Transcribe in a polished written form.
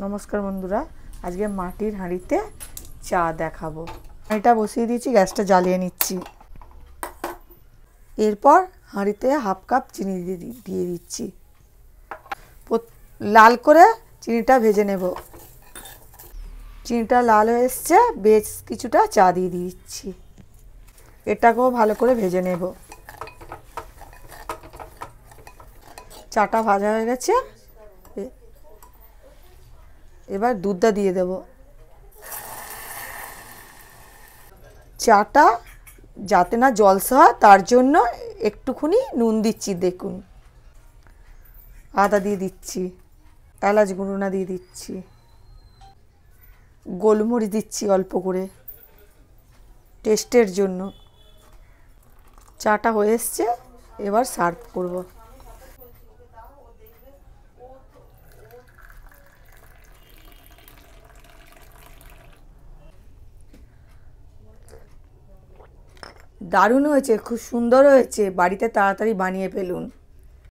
নমস্কার বন্ধুরা, আজকে মাটির হাঁড়িতে চা দেখাবো। হাঁড়িটা বসিয়ে দিয়েছি, গ্যাসটা জ্বালিয়ে নিচ্ছি। এরপর হাঁড়িতে হাফ কাপ চিনি দিয়ে দিচ্ছি। লাল করে চিনিটা ভেজে নেব। চিনিটা লাল হয়ে এসছে, বেশ কিছুটা চা দিয়ে দিচ্ছি। এটাকেও ভালো করে ভেজে নেব। চাটা ভাজা হয়ে গেছে, এবার দুধটা দিয়ে দেব। চাটা যাতে না জলসা হয় তার জন্য একটুখানি নুন দিচ্ছি। দেখুন, আদা দিয়ে দিচ্ছি, এলাচ গুঁড়ো দিয়ে দিচ্ছি, গোলমরিচ দিচ্ছি অল্প করে টেস্টের জন্য। চাটা হয়ে এসছে, এবার সার্ভ করব। দারুণ হয়েছে, খুব সুন্দর হয়েছে। বাড়িতে তাড়াতাড়ি বানিয়ে ফেলুন।